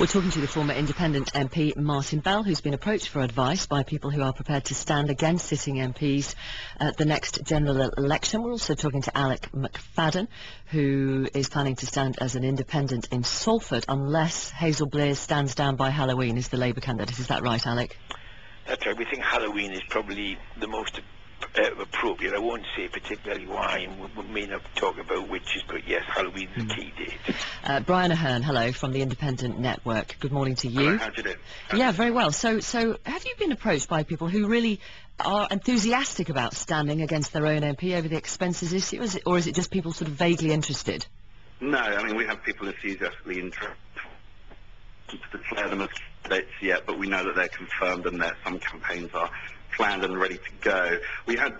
We're talking to the former Independent MP Martin Bell, who's been approached for advice by people who are prepared to stand against sitting MPs at the next general election. We're also talking to Alec McFadden, who is planning to stand as an independent in Salford unless Hazel Blears stands down by Halloween as the Labour candidate. Is that right, Alec? That's right. We think Halloween is probably the most appropriate. I won't say particularly why, and we may not talk about witches, but yes, Halloween is the key date. Brian Ahern, hello, from the Independent Network. Good morning to you. Hello, how do you do? Yeah, very well. So have you been approached by people who really are enthusiastic about standing against their own MP over the expenses issue, or is it just people sort of vaguely interested? No, I mean, we have people enthusiastically interested to declare them as candidates yet, but we know that they're confirmed and that some campaigns are planned and ready to go. We had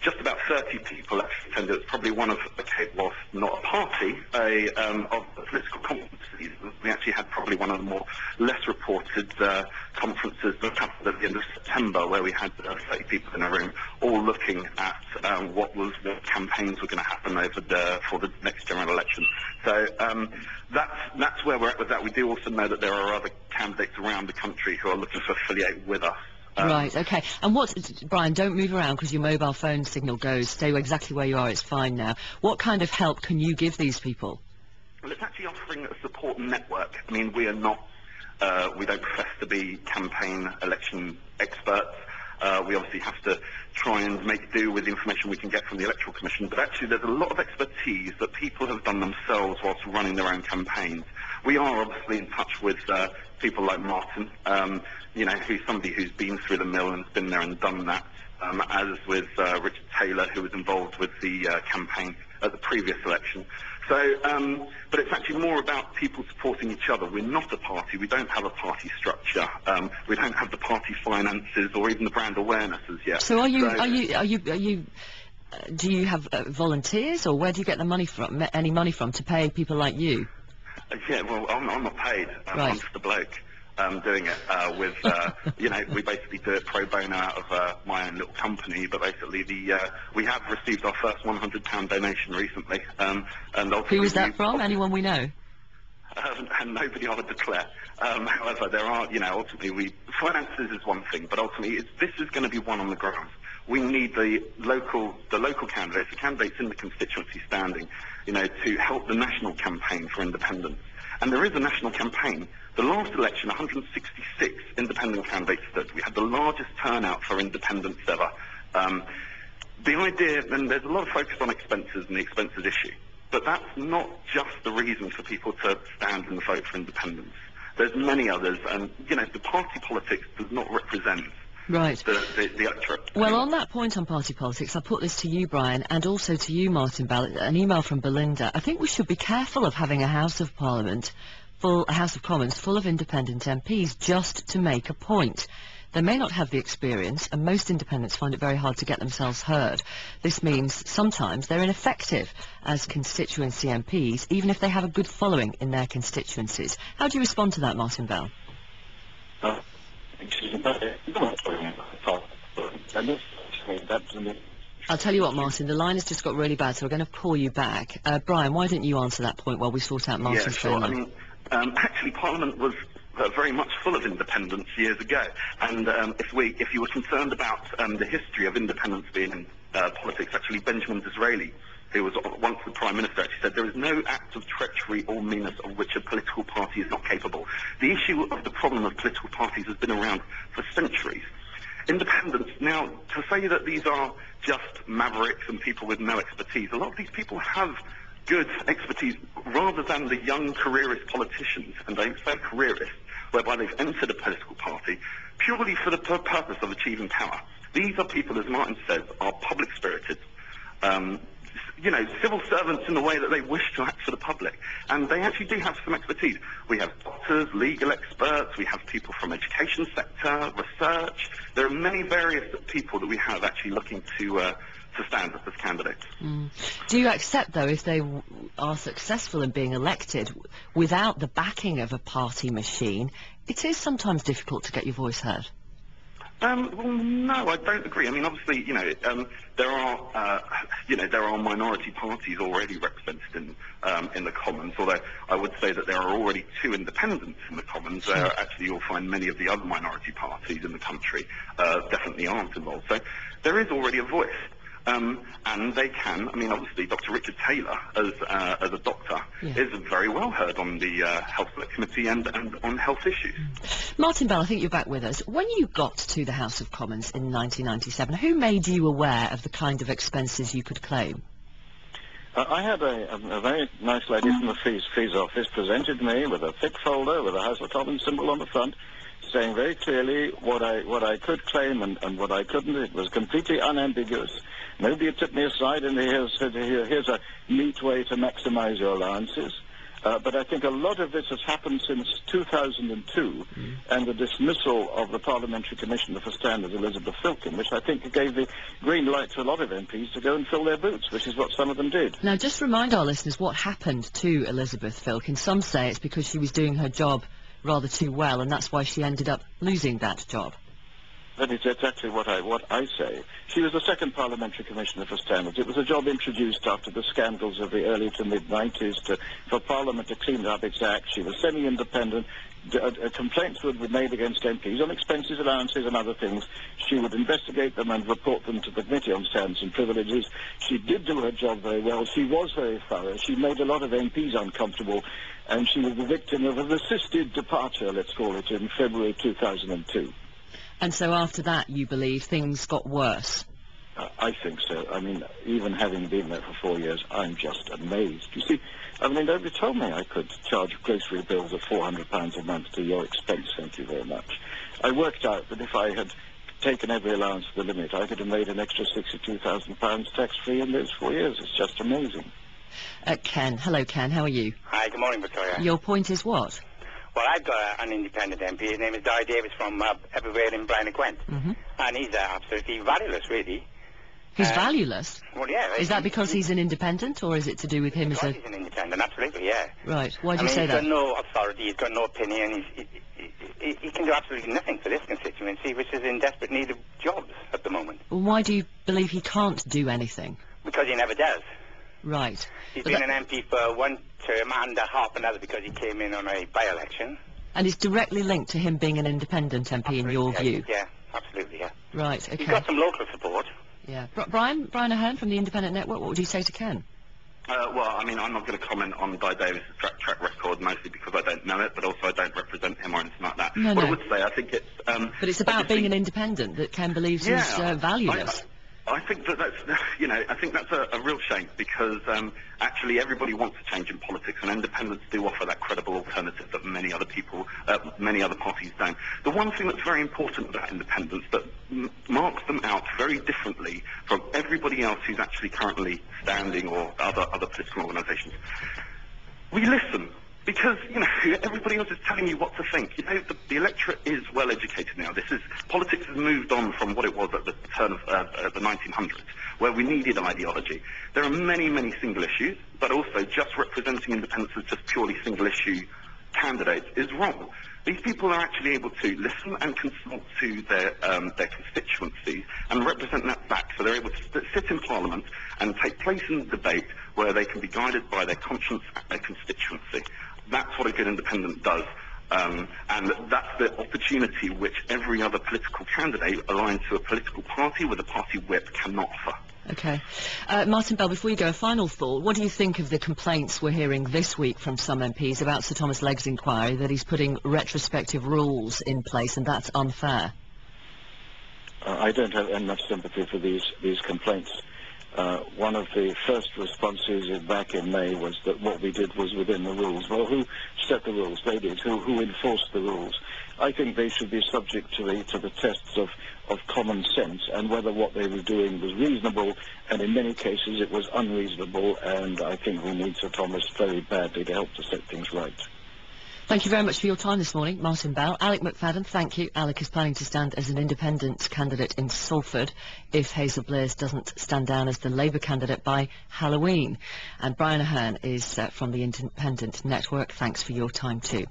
just about 30 people actually attended. It's probably one of, okay, it was not a party, of the political conferences. We actually had probably one of the more less reported conferences that happened at the end of September, where we had 30 people in a room all looking at what campaigns were going to happen for the next general election. So that's where we're at with that. We do also know that there are other candidates around the country who are looking to affiliate with us. Right, okay. And Brian, don't move around because your mobile phone signal goes. Stay exactly where you are, it's fine now. What kind of help can you give these people? Well, it's actually offering a support network. I mean, we are not, we don't profess to be campaign election experts. We obviously have to try and make do with the information we can get from the Electoral Commission, but actually there's a lot of expertise that people have done themselves whilst running their own campaigns. We are obviously in touch with people like Martin, you know, who's somebody who's been through the mill and has been there and done that, as with Richard Taylor, who was involved with the campaign at the previous election. So, but it's actually more about people supporting each other. We're not a party. We don't have a party structure. We don't have the party finances or even the brand awareness as yet. So do you have volunteers, or where do you get the money from? Any money from to pay people like you? Yeah, well, I'm not paid. Right. I'm just a bloke doing it with, you know, we basically do it pro bono out of my own little company, but basically we have received our first £100 donation recently. And who was that from? Anyone we know? And nobody I would declare. However, there are, you know, ultimately finances is one thing, but ultimately this is going to be one on the ground. We need the local candidates, the candidates in the constituency standing, you know, to help the national campaign for independence. And there is a national campaign. The last election, 166 independent candidates stood. We had the largest turnout for independence ever. The idea, and there's a lot of focus on expenses and the expenses issue, but that's not just the reason for people to stand and vote for independence. There's many others, and, you know, the party politics does not represent the electorate. Well, on that point on party politics, I put this to you, Brian, and also to you, Martin Bell, an email from Belinda. I think we should be careful of having a House of Parliament, a House of Commons full of independent MPs just to make a point. They may not have the experience, and most independents find it very hard to get themselves heard. This means sometimes they're ineffective as constituency MPs, even if they have a good following in their constituencies. How do you respond to that, Martin Bell? I'll tell you what, Martin, the line has just got really bad, so we're going to call you back. Brian, why don't you answer that point while we sort out Martin's phone line? Yeah, sure. I mean, actually, Parliament was very much full of independents years ago, and if you were concerned about the history of independence being in politics, actually Benjamin Disraeli, who was once the Prime Minister, actually said there is no act of treachery or meanness of which a political party is not capable. The issue of the problem of political parties has been around for centuries. Independents, now, to say that these are just mavericks and people with no expertise, a lot of these people have good expertise rather than the young careerist politicians, and they say careerist, whereby they've entered a political party purely for the purpose of achieving power. These are people, as Martin says, are public-spirited, you know, civil servants in the way that they wish to act for the public. And they actually do have some expertise. We have doctors, legal experts, we have people from education sector, research. There are many various people that we have actually looking to stand as candidates. Do you accept, though, if they are successful in being elected without the backing of a party machine, it is sometimes difficult to get your voice heard? Well, no, I don't agree. I mean, obviously, there are minority parties already represented in the Commons. Although I would say that there are already 2 independents in the Commons. Actually, you'll find many of the other minority parties in the country definitely aren't involved. So there is already a voice. And they can, I mean, obviously, Dr. Richard Taylor, as a doctor, is very well heard on the Health Select Committee and on health issues. Martin Bell, I think you're back with us. When you got to the House of Commons in 1997, who made you aware of the kind of expenses you could claim? I had a very nice lady from the fees office presented me with a thick folder with a House of Commons symbol on the front, saying very clearly what I could claim and what I couldn't. It was completely unambiguous. Nobody took me aside and said, here's a neat way to maximize your allowances. But I think a lot of this has happened since 2002 and the dismissal of the Parliamentary Commissioner for Standards, Elizabeth Filkin, which I think gave the green light to a lot of MPs to go and fill their boots, which is what some of them did. Now, just remind our listeners what happened to Elizabeth Filkin. Some say it's because she was doing her job rather too well, and that's why she ended up losing that job. That is exactly what I say. She was the second Parliamentary Commissioner for Standards. It was a job introduced after the scandals of the early to mid-90s for Parliament to clean up its act. She was semi-independent. Complaints would be made against MPs on expenses, allowances and other things. She would investigate them and report them to the Committee on Standards and Privileges. She did do her job very well. She was very thorough. She made a lot of MPs uncomfortable, and she was the victim of an assisted departure, let's call it, in February 2002. And so after that, you believe things got worse? I think so. I mean, even having been there for 4 years, I'm just amazed. You see, I mean, nobody told me I could charge grocery bills of £400 a month to your expense, thank you very much. I worked out that if I had taken every allowance to the limit, I could have made an extra £62,000 tax-free in those 4 years. It's just amazing. Ken. Hello, Ken. How are you? Hi, good morning, Victoria. Your point is what? Well, I've got an independent MP. His name is Di Davis from everywhere in Bryan Gwent. And he's absolutely valueless, really. He's valueless? Well, yeah. Is that because he's an independent, or is it to do with him as a... He's an independent, absolutely, yeah. Right. Why do you say that? He's got no authority, he's got no opinion, he can do absolutely nothing for this constituency, which is in desperate need of jobs at the moment. Well, why do you believe he can't do anything? Because he never does. Right. He's been an MP for one term and half another because he came in on a by-election. And it's directly linked to him being an independent MP in your view? Yeah, absolutely, yeah. Right, okay. He's got some local support. Yeah. Brian Ahern from the Independent Network, what would you say to Ken? Well, I mean, I'm not going to comment on Di Davis' track record, mostly because I don't know it, but also I don't represent him or anything like that. No. I would say, I think it's... but it's about being an independent that Ken believes is valueless. I think that's, I think that's a real shame because actually everybody wants a change in politics, and independents do offer that credible alternative that many other parties don't. The one thing that's very important about independents that marks them out very differently from everybody else who's actually currently standing or other political organisations, we listen. Because, everybody else is telling you what to think. The electorate is well educated now. Politics has moved on from what it was at the turn of the 1900s, where we needed ideology. There are many, many single issues, but also just representing independents as just purely single issue candidates is wrong. These people are actually able to listen and consult to their constituencies and represent that back. So they're able to sit in Parliament and take place in the debate where they can be guided by their conscience and their constituency. That's what a good independent does. And that's the opportunity which every other political candidate aligned to a political party with a party whip cannot offer. Okay. Martin Bell, before you go, a final thought. What do you think of the complaints we're hearing this week from some MPs about Sir Thomas Legg's inquiry, that he's putting retrospective rules in place and that's unfair? I don't have enough sympathy for these complaints. One of the first responses back in May was that what we did was within the rules. Well, who set the rules? They did. Who enforced the rules? I think they should be subject to the tests of common sense and whether what they were doing was reasonable, and in many cases it was unreasonable, and I think we need Sir Thomas very badly to help to set things right. Thank you very much for your time this morning, Martin Bell. Alec McFadden, thank you. Alec is planning to stand as an independent candidate in Salford if Hazel Blairs doesn't stand down as the Labour candidate by Halloween. And Brian Ahern is from the Independent Network. Thanks for your time too.